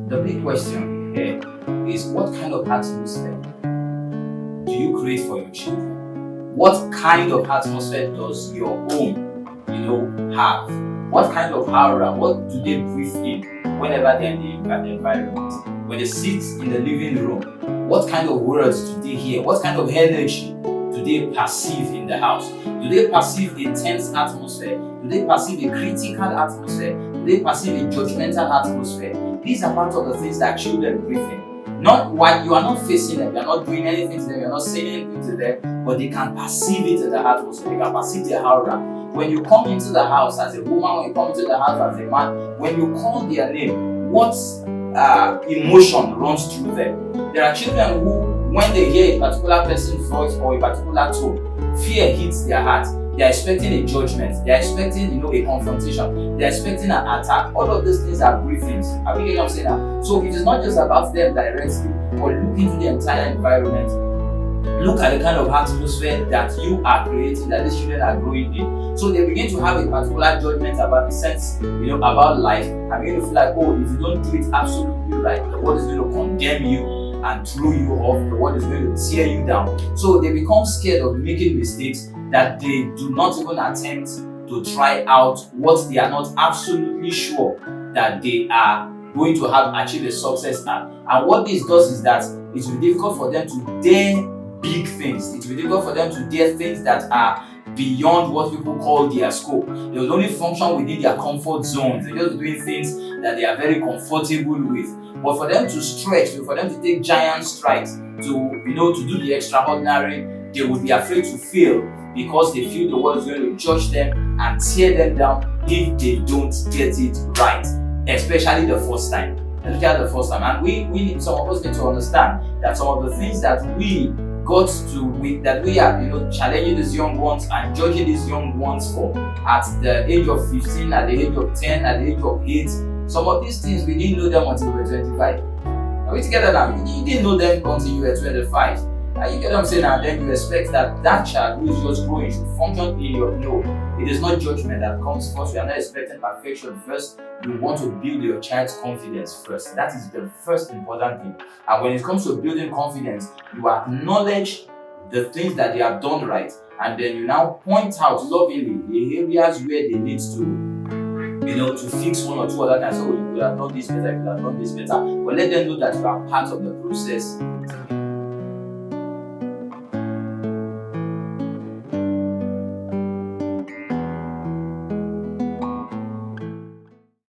The big question here is, what kind of atmosphere do you create for your children? What kind of atmosphere does your home, have? What kind of aura? What do they breathe in whenever they're in the environment? When they sit in the living room, what kind of words do they hear? What kind of energy do they perceive in the house? Do they perceive a tense atmosphere? Do they perceive a critical atmosphere? Do they perceive a judgmental atmosphere? These are part of the things that children breathe in. Not why you are not facing them, you are not doing anything to them, you are not saying anything to them, but they can perceive it in the atmosphere, they can perceive the aura. When you come into the house as a woman, when you come into the house as a man, when you call their name, what emotion runs through them? There are children who, when they hear a particular person's voice or a particular tone, fear hits their heart. They are expecting a judgment. They are expecting, a confrontation. They are expecting an attack. All of these things are briefings. Are we getting what I'm saying now? So it is not just about them directly, but look into the entire environment. Look at the kind of atmosphere that you are creating, that these children are growing in. So they begin to have a particular judgment about the sense, about life. And begin to feel like, oh, if you don't do it absolutely right, the world is going to condemn you and throw you off. The world is going to tear you down. So they become scared of making mistakes, that they do not even attempt to try out what they are not absolutely sure that they are going to have achieved a success at. And what this does is that it will be difficult for them to dare big things. It will be difficult for them to dare things that are beyond what people call their scope. They will only function within their comfort zones. They're just doing things that they are very comfortable with. But for them to stretch, for them to take giant strides, to do the extraordinary, they would be afraid to fail, because they feel the world is going to judge them and tear them down if they don't get it right, especially the first time. And we need, some of us need to understand that some of the things that we are, challenging these young ones and judging these young ones for at the age of 15, at the age of 10, at the age of 8, some of these things we didn't know them until we were 25. Are we together now? You didn't know them until you were 25. You get what I'm saying? And then you expect that child who is just growing should function in your no. It is not judgment that comes first. We are not expecting perfection first. You want to build your child's confidence first. That is the first important thing. And when it comes to building confidence, you acknowledge the things that they have done right, and then you now point out lovingly the areas where they need to fix one or two other things. So you could have done this better, you could have done this better. But let them know that you are part of the process.